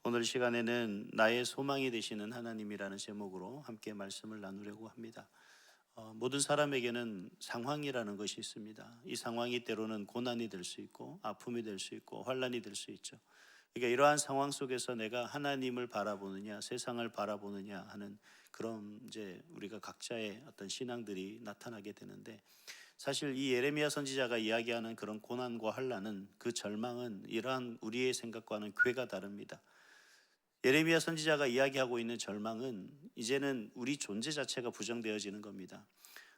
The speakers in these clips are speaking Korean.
오늘 시간에는 나의 소망이 되시는 하나님이라는 제목으로 함께 말씀을 나누려고 합니다. 모든 사람에게는 상황이라는 것이 있습니다. 이 상황이 때로는 고난이 될 수 있고 아픔이 될 수 있고 환난이 될 수 있죠. 그러니까 이러한 상황 속에서 내가 하나님을 바라보느냐 세상을 바라보느냐 하는 그런 이제 우리가 각자의 어떤 신앙들이 나타나게 되는데, 사실 이 예레미야 선지자가 이야기하는 그런 고난과 환난은, 그 절망은 이러한 우리의 생각과는 궤가 다릅니다. 예레미야 선지자가 이야기하고 있는 절망은 이제는 우리 존재 자체가 부정되어지는 겁니다.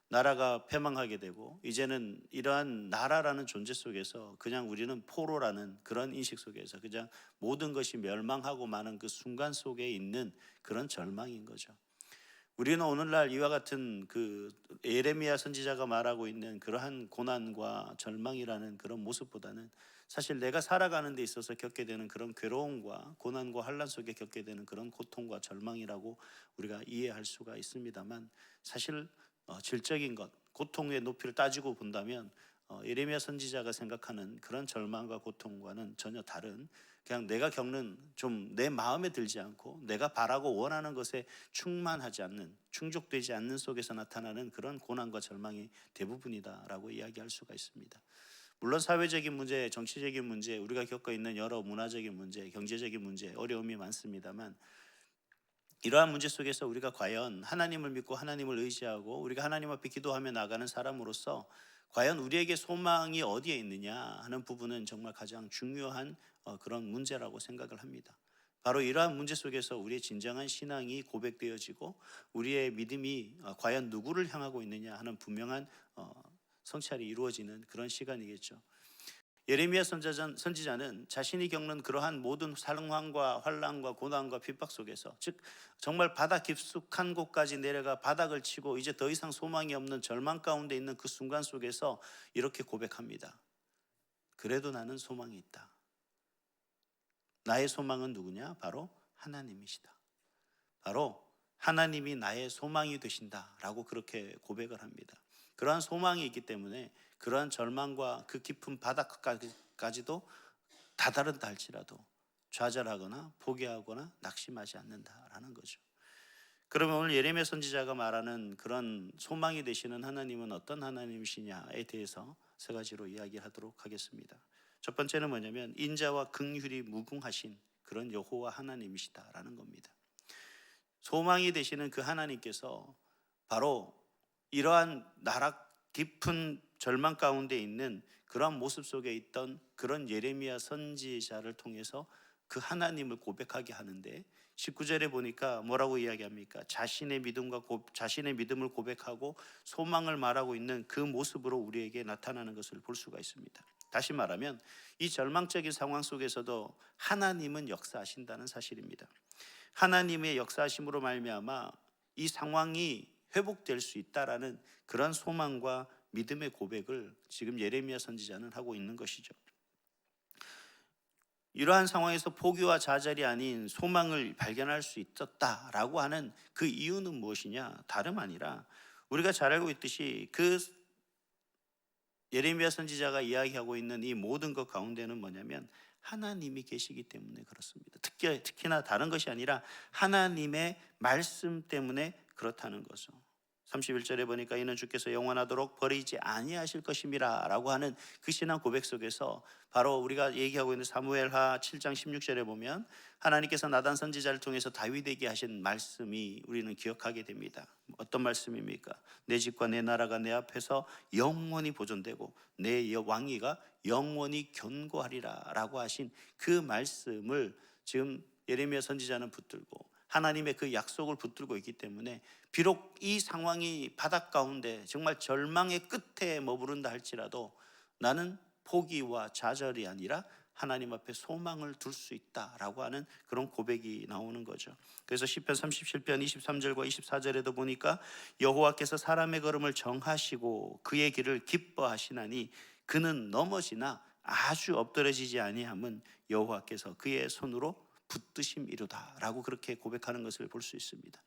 나라가 패망하게 되고 이제는 이러한 나라라는 존재 속에서 그냥 우리는 포로라는 그런 인식 속에서 그냥 모든 것이 멸망하고 마는 그 순간 속에 있는 그런 절망인 거죠. 우리는 오늘날 이와 같은 그 예레미야 선지자가 말하고 있는 그러한 고난과 절망이라는 그런 모습보다는, 사실 내가 살아가는 데 있어서 겪게 되는 그런 괴로움과 고난과 환난 속에 겪게 되는 그런 고통과 절망이라고 우리가 이해할 수가 있습니다만, 사실 질적인 것, 고통의 높이를 따지고 본다면 예레미야 선지자가 생각하는 그런 절망과 고통과는 전혀 다른, 그냥 내가 겪는, 좀 내 마음에 들지 않고 내가 바라고 원하는 것에 충만하지 않는, 충족되지 않는 속에서 나타나는 그런 고난과 절망이 대부분이다라고 이야기할 수가 있습니다. 물론 사회적인 문제, 정치적인 문제, 우리가 겪고 있는 여러 문화적인 문제, 경제적인 문제, 어려움이 많습니다만, 이러한 문제 속에서 우리가 과연 하나님을 믿고 하나님을 의지하고 우리가 하나님 앞에 기도하며 나가는 사람으로서 과연 우리에게 소망이 어디에 있느냐 하는 부분은 정말 가장 중요한 그런 문제라고 생각을 합니다. 바로 이러한 문제 속에서 우리의 진정한 신앙이 고백되어지고 우리의 믿음이 과연 누구를 향하고 있느냐 하는 분명한 성찰이 이루어지는 그런 시간이겠죠. 예레미야 선지자는 자신이 겪는 그러한 모든 상황과 환난과 고난과 핍박 속에서, 즉 정말 바다 깊숙한 곳까지 내려가 바닥을 치고 이제 더 이상 소망이 없는 절망 가운데 있는 그 순간 속에서 이렇게 고백합니다. 그래도 나는 소망이 있다. 나의 소망은 누구냐? 바로 하나님이시다. 바로 하나님이 나의 소망이 되신다라고 그렇게 고백을 합니다. 그러한 소망이 있기 때문에 그러한 절망과 그 깊은 바닥까지도 다다른다 할지라도 좌절하거나 포기하거나 낙심하지 않는다라는 거죠. 그러면 오늘 예레미야 선지자가 말하는 그런 소망이 되시는 하나님은 어떤 하나님이시냐에 대해서 세 가지로 이야기하도록 하겠습니다. 첫 번째는 뭐냐면 인자와 긍휼이 무궁하신 그런 여호와 하나님이시다라는 겁니다. 소망이 되시는 그 하나님께서 바로 이러한 나락 깊은 절망 가운데 있는 그러한 모습 속에 있던 그런 예레미야 선지자를 통해서 그 하나님을 고백하게 하는데, 19절에 보니까 뭐라고 이야기합니까? 자신의 믿음을 고백하고 소망을 말하고 있는 그 모습으로 우리에게 나타나는 것을 볼 수가 있습니다. 다시 말하면 이 절망적인 상황 속에서도 하나님은 역사하신다는 사실입니다. 하나님의 역사하심으로 말미암아 이 상황이 회복될 수 있다라는 그런 소망과 믿음의 고백을 지금 예레미야 선지자는 하고 있는 것이죠. 이러한 상황에서 포기와 좌절이 아닌 소망을 발견할 수 있었다라고 하는 그 이유는 무엇이냐? 다름 아니라 우리가 잘 알고 있듯이 그 예레미야 선지자가 이야기하고 있는 이 모든 것 가운데는 뭐냐면 하나님이 계시기 때문에 그렇습니다. 특히나 다른 것이 아니라 하나님의 말씀 때문에 그렇다는 거죠. 31절에 보니까 이는 주께서 영원하도록 버리지 아니하실 것임이라 라고 하는 그 신앙 고백 속에서 바로 우리가 얘기하고 있는 사무엘하 7장 16절에 보면 하나님께서 나단 선지자를 통해서 다윗에게 하신 말씀이 우리는 기억하게 됩니다. 어떤 말씀입니까? 내 집과 내 나라가 내 앞에서 영원히 보존되고 내 왕위가 영원히 견고하리라 라고 하신 그 말씀을 지금 예레미야 선지자는 붙들고 하나님의 그 약속을 붙들고 있기 때문에 비록 이 상황이 바닥 가운데 정말 절망의 끝에 머무른다 할지라도 나는 포기와 좌절이 아니라 하나님 앞에 소망을 둘 수 있다라고 하는 그런 고백이 나오는 거죠. 그래서 시편 37편 23절과 24절에도 보니까 여호와께서 사람의 걸음을 정하시고 그의 길을 기뻐하시나니 그는 넘어지나 아주 엎드러지지 아니함은 여호와께서 그의 손으로 붙드심이로다 라고 그렇게 고백하는 것을 볼 수 있습니다.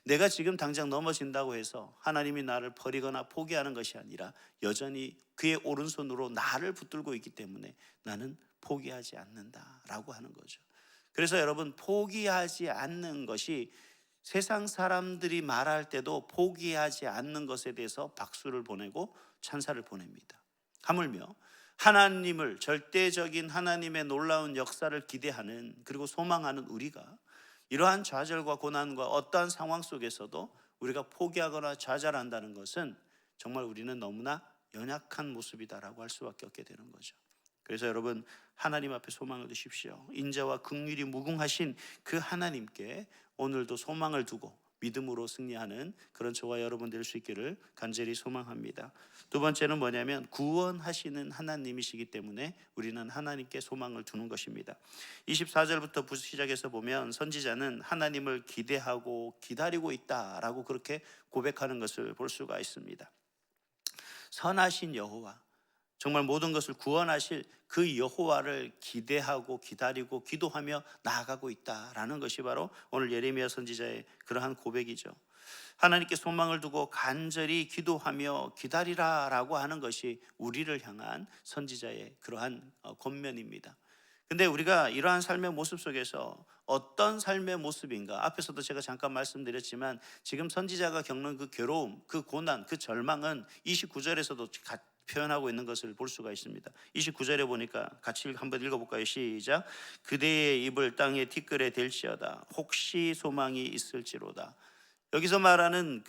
내가 지금 당장 넘어진다고 해서 하나님이 나를 버리거나 포기하는 것이 아니라 여전히 그의 오른손으로 나를 붙들고 있기 때문에 나는 포기하지 않는다라고 하는 거죠. 그래서 여러분, 포기하지 않는 것이 세상 사람들이 말할 때도 포기하지 않는 것에 대해서 박수를 보내고 찬사를 보냅니다. 하물며 하나님을, 절대적인 하나님의 놀라운 역사를 기대하는, 그리고 소망하는 우리가 이러한 좌절과 고난과 어떠한 상황 속에서도 우리가 포기하거나 좌절한다는 것은 정말 우리는 너무나 연약한 모습이다라고 할 수밖에 없게 되는 거죠. 그래서 여러분, 하나님 앞에 소망을 두십시오. 인자와 긍휼이 무궁하신 그 하나님께 오늘도 소망을 두고 믿음으로 승리하는 그런 저와 여러분 될 수 있기를 간절히 소망합니다. 두 번째는 뭐냐면, 구원하시는 하나님이시기 때문에 우리는 하나님께 소망을 두는 것입니다. 24절부터 시작해서 보면 선지자는 하나님을 기대하고 기다리고 있다라고 그렇게 고백하는 것을 볼 수가 있습니다. 선하신 여호와, 정말 모든 것을 구원하실 그 여호와를 기대하고 기다리고 기도하며 나아가고 있다라는 것이 바로 오늘 예레미야 선지자의 그러한 고백이죠. 하나님께 소망을 두고 간절히 기도하며 기다리라라고 하는 것이 우리를 향한 선지자의 그러한 권면입니다. 근데 우리가 이러한 삶의 모습 속에서 어떤 삶의 모습인가, 앞에서도 제가 잠깐 말씀드렸지만 지금 선지자가 겪는 그 괴로움, 그 고난, 그 절망은 29절에서도 표현하고 있는 것을 볼 수가 있습니다. 29절에 보니까 같이 한번 읽어볼까요? 시작. 그대의 입을 땅에 티끌에 댈지어다. 혹시 소망이 있을지로다. 여기서 말하는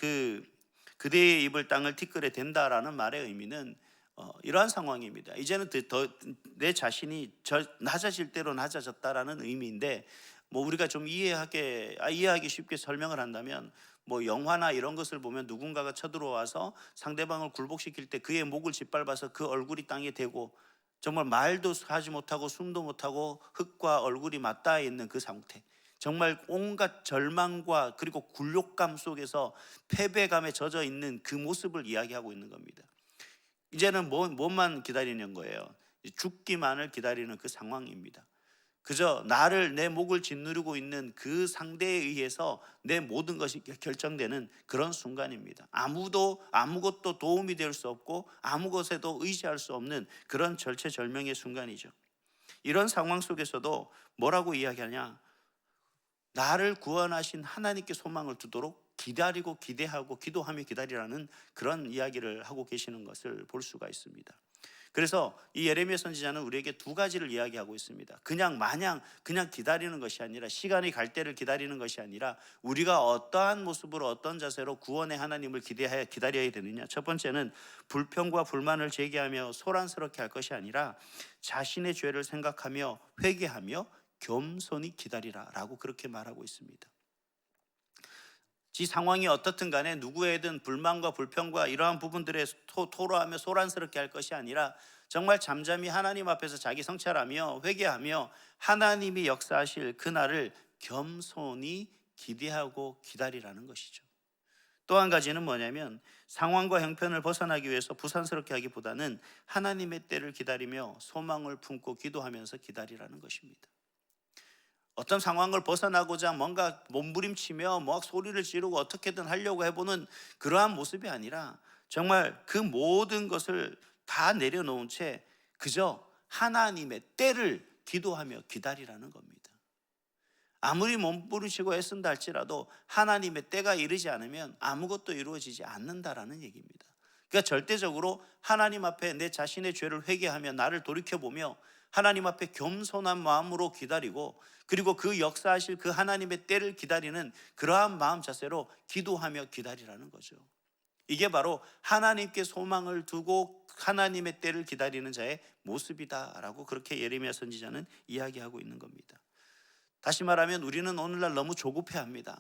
그대의 입을 땅을 티끌에 댄다라는 말의 의미는 이러한 상황입니다. 이제는 내 자신이 낮아질 대로 낮아졌다라는 의미인데, 뭐 우리가 좀 이해하기 쉽게 설명을 한다면, 뭐 영화나 이런 것을 보면 누군가가 쳐들어와서 상대방을 굴복시킬 때 그의 목을 짓밟아서 그 얼굴이 땅에 대고 정말 말도 하지 못하고 숨도 못하고 흙과 얼굴이 맞닿아 있는 그 상태, 정말 온갖 절망과 그리고 굴욕감 속에서 패배감에 젖어 있는 그 모습을 이야기하고 있는 겁니다. 이제는 뭐만 기다리는 거예요? 죽기만을 기다리는 그 상황입니다. 그저 내 목을 짓누르고 있는 그 상대에 의해서 내 모든 것이 결정되는 그런 순간입니다. 아무것도 도움이 될 수 없고 아무것에도 의지할 수 없는 그런 절체절명의 순간이죠. 이런 상황 속에서도 뭐라고 이야기하냐? 나를 구원하신 하나님께 소망을 두도록 기다리고 기대하고 기도하며 기다리라는 그런 이야기를 하고 계시는 것을 볼 수가 있습니다. 그래서 이 예레미야 선지자는 우리에게 두 가지를 이야기하고 있습니다. 그냥 기다리는 것이 아니라, 시간이 갈 때를 기다리는 것이 아니라, 우리가 어떠한 모습으로 어떤 자세로 구원의 하나님을 기다려야 되느냐. 첫 번째는 불평과 불만을 제기하며 소란스럽게 할 것이 아니라 자신의 죄를 생각하며 회개하며 겸손히 기다리라라고 그렇게 말하고 있습니다. 지 상황이 어떻든 간에 누구에든 불만과 불평과 이러한 부분들에 토로하며 소란스럽게 할 것이 아니라, 정말 잠잠히 하나님 앞에서 자기 성찰하며 회개하며 하나님이 역사하실 그날을 겸손히 기대하고 기다리라는 것이죠. 또 한 가지는 뭐냐면, 상황과 형편을 벗어나기 위해서 부산스럽게 하기보다는 하나님의 때를 기다리며 소망을 품고 기도하면서 기다리라는 것입니다. 어떤 상황을 벗어나고자 뭔가 몸부림치며 소리를 지르고 어떻게든 하려고 해보는 그러한 모습이 아니라, 정말 그 모든 것을 다 내려놓은 채 그저 하나님의 때를 기도하며 기다리라는 겁니다. 아무리 몸부림치고 애쓴다 할지라도 하나님의 때가 이르지 않으면 아무것도 이루어지지 않는다라는 얘기입니다. 그러니까 절대적으로 하나님 앞에 내 자신의 죄를 회개하며 나를 돌이켜보며 하나님 앞에 겸손한 마음으로 기다리고, 그리고 그 역사하실 그 하나님의 때를 기다리는 그러한 마음 자세로 기도하며 기다리라는 거죠. 이게 바로 하나님께 소망을 두고 하나님의 때를 기다리는 자의 모습이다라고 그렇게 예레미야 선지자는 이야기하고 있는 겁니다. 다시 말하면 우리는 오늘날 너무 조급해합니다.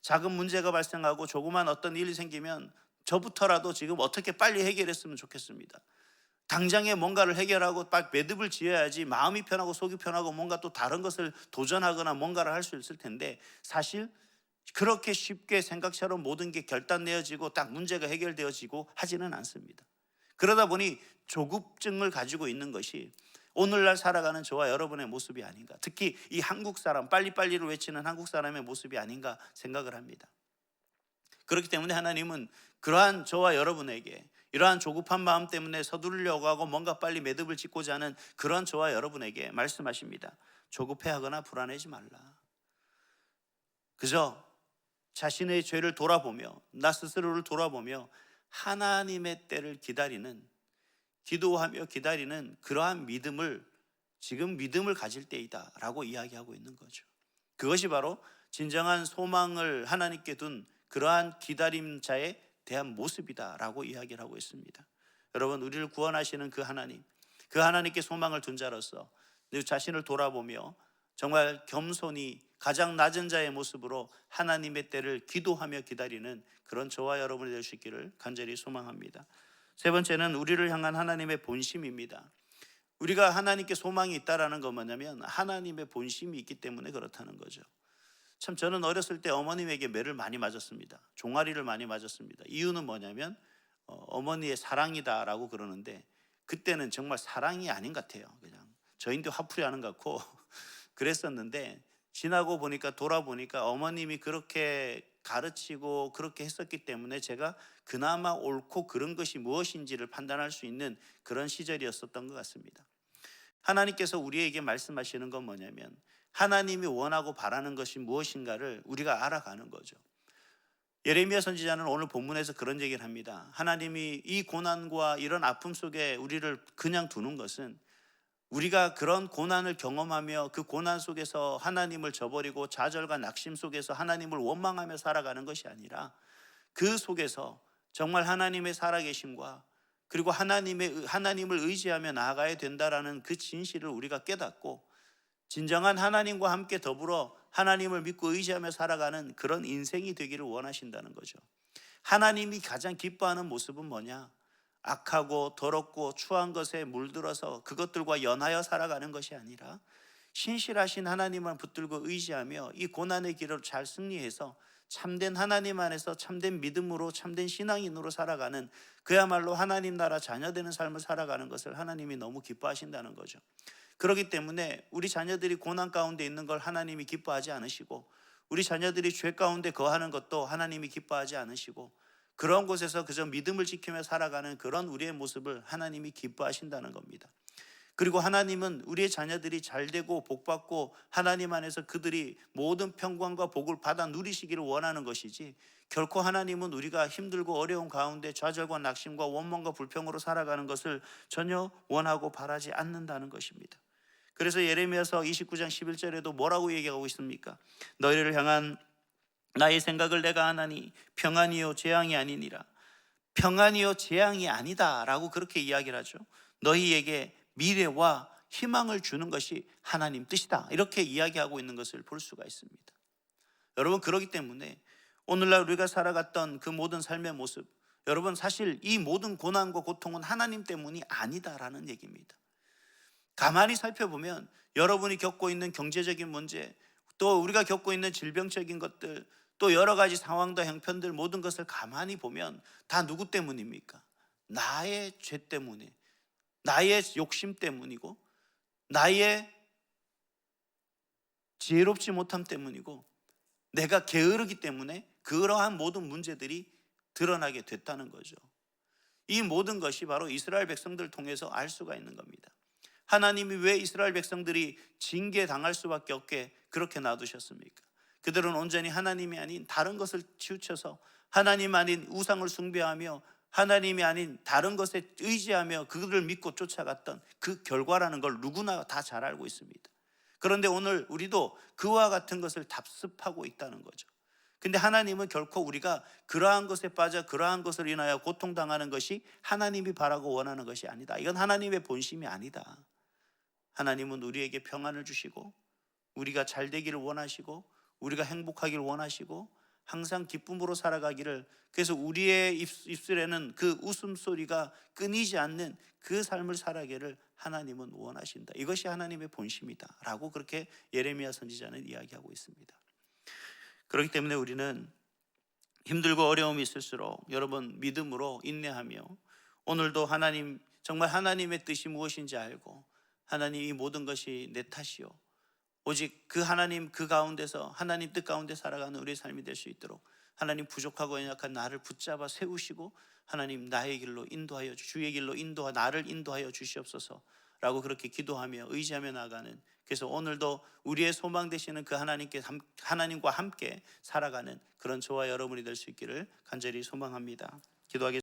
작은 문제가 발생하고 조그만 어떤 일이 생기면 저부터라도 지금 어떻게 빨리 해결했으면 좋겠습니다. 당장에 뭔가를 해결하고 딱 매듭을 지어야지 마음이 편하고 속이 편하고 뭔가 또 다른 것을 도전하거나 뭔가를 할 수 있을 텐데, 사실 그렇게 쉽게 생각처럼 모든 게 결단되어지고 딱 문제가 해결되어지고 하지는 않습니다. 그러다 보니 조급증을 가지고 있는 것이 오늘날 살아가는 저와 여러분의 모습이 아닌가, 특히 이 한국 사람, 빨리빨리를 외치는 한국 사람의 모습이 아닌가 생각을 합니다. 그렇기 때문에 하나님은 그러한 저와 여러분에게 이러한 조급한 마음 때문에 서두르려고 하고 뭔가 빨리 매듭을 짓고자 하는 그런 저와 여러분에게 말씀하십니다. 조급해하거나 불안해하지 말라. 그저 자신의 죄를 돌아보며 나 스스로를 돌아보며 하나님의 때를 기다리는, 기도하며 기다리는 그러한 믿음을, 지금 믿음을 가질 때이다 라고 이야기하고 있는 거죠. 그것이 바로 진정한 소망을 하나님께 둔 그러한 기다림자에 대한 모습이다 라고 이야기를 하고 있습니다. 여러분, 우리를 구원하시는 그 하나님, 그 하나님께 소망을 둔 자로서 내 자신을 돌아보며 정말 겸손히 가장 낮은 자의 모습으로 하나님의 때를 기도하며 기다리는 그런 저와 여러분이 될 수 있기를 간절히 소망합니다. 세 번째는 우리를 향한 하나님의 본심입니다. 우리가 하나님께 소망이 있다라는 건 뭐냐면 하나님의 본심이 있기 때문에 그렇다는 거죠. 참 저는 어렸을 때 어머님에게 매를 많이 맞았습니다. 종아리를 많이 맞았습니다. 이유는 뭐냐면 어머니의 사랑이다라고 그러는데 그때는 정말 사랑이 아닌 것 같아요. 그냥 저인데 화풀이 하는 것 같고 그랬었는데 지나고 보니까, 돌아보니까 어머님이 그렇게 가르치고 그렇게 했었기 때문에 제가 그나마 옳고 그른 것이 무엇인지를 판단할 수 있는 그런 시절이었었던 것 같습니다. 하나님께서 우리에게 말씀하시는 건 뭐냐면 하나님이 원하고 바라는 것이 무엇인가를 우리가 알아가는 거죠. 예레미야 선지자는 오늘 본문에서 그런 얘기를 합니다. 하나님이 이 고난과 이런 아픔 속에 우리를 그냥 두는 것은 우리가 그런 고난을 경험하며 그 고난 속에서 하나님을 저버리고 좌절과 낙심 속에서 하나님을 원망하며 살아가는 것이 아니라 그 속에서 정말 하나님의 살아계심과 그리고 하나님을 의지하며 나아가야 된다라는 그 진실을 우리가 깨닫고 진정한 하나님과 함께 더불어 하나님을 믿고 의지하며 살아가는 그런 인생이 되기를 원하신다는 거죠. 하나님이 가장 기뻐하는 모습은 뭐냐? 악하고 더럽고 추한 것에 물들어서 그것들과 연하여 살아가는 것이 아니라 신실하신 하나님을 붙들고 의지하며 이 고난의 길을 잘 승리해서 참된 하나님 안에서 참된 믿음으로 참된 신앙인으로 살아가는, 그야말로 하나님 나라 자녀되는 삶을 살아가는 것을 하나님이 너무 기뻐하신다는 거죠. 그렇기 때문에 우리 자녀들이 고난 가운데 있는 걸 하나님이 기뻐하지 않으시고, 우리 자녀들이 죄 가운데 거하는 것도 하나님이 기뻐하지 않으시고, 그런 곳에서 그저 믿음을 지키며 살아가는 그런 우리의 모습을 하나님이 기뻐하신다는 겁니다. 그리고 하나님은 우리의 자녀들이 잘되고 복받고 하나님 안에서 그들이 모든 평강과 복을 받아 누리시기를 원하는 것이지, 결코 하나님은 우리가 힘들고 어려운 가운데 좌절과 낙심과 원망과 불평으로 살아가는 것을 전혀 원하고 바라지 않는다는 것입니다. 그래서 예레미야서 29장 11절에도 뭐라고 얘기하고 있습니까? 너희를 향한 나의 생각을 내가 아나니 평안이요 재앙이 아니니라. 평안이요 재앙이 아니다 라고 그렇게 이야기를 하죠. 너희에게 미래와 희망을 주는 것이 하나님 뜻이다, 이렇게 이야기하고 있는 것을 볼 수가 있습니다. 여러분, 그렇기 때문에 오늘날 우리가 살아갔던 그 모든 삶의 모습, 여러분 사실 이 모든 고난과 고통은 하나님 때문이 아니다라는 얘기입니다. 가만히 살펴보면 여러분이 겪고 있는 경제적인 문제, 또 우리가 겪고 있는 질병적인 것들, 또 여러 가지 상황과 형편들, 모든 것을 가만히 보면 다 누구 때문입니까? 나의 죄 때문에, 나의 욕심 때문이고, 나의 지혜롭지 못함 때문이고, 내가 게으르기 때문에 그러한 모든 문제들이 드러나게 됐다는 거죠. 이 모든 것이 바로 이스라엘 백성들을 통해서 알 수가 있는 겁니다. 하나님이 왜 이스라엘 백성들이 징계당할 수밖에 없게 그렇게 놔두셨습니까? 그들은 온전히 하나님이 아닌 다른 것을 치우쳐서 하나님 아닌 우상을 숭배하며 하나님이 아닌 다른 것에 의지하며 그들을 믿고 쫓아갔던 그 결과라는 걸 누구나 다 잘 알고 있습니다. 그런데 오늘 우리도 그와 같은 것을 답습하고 있다는 거죠. 근데 하나님은 결코 우리가 그러한 것에 빠져 그러한 것을 인하여 고통당하는 것이 하나님이 바라고 원하는 것이 아니다. 이건 하나님의 본심이 아니다. 하나님은 우리에게 평안을 주시고 우리가 잘 되기를 원하시고 우리가 행복하기를 원하시고 항상 기쁨으로 살아가기를, 그래서 우리의 입술에는 그 웃음소리가 끊이지 않는 그 삶을 살아가기를 하나님은 원하신다. 이것이 하나님의 본심이다 라고 그렇게 예레미야 선지자는 이야기하고 있습니다. 그렇기 때문에 우리는 힘들고 어려움이 있을수록 여러분 믿음으로 인내하며 오늘도 하나님, 정말 하나님의 뜻이 무엇인지 알고 하나님 이 모든 것이 내 탓이요, 오직 그 하나님 그 가운데서 하나님 뜻 가운데 살아가는 우리의 삶이 될 수 있도록 하나님 부족하고 연약한 나를 붙잡아 세우시고 하나님 나의 길로 인도하여 주의 길로 나를 인도하여 주시옵소서 라고 그렇게 기도하며 의지하며 나가는, 그래서 오늘도 우리의 소망 되시는 그 하나님과 함께 살아가는 그런 저와 여러분이 될 수 있기를 간절히 소망합니다. 기도하겠습니다.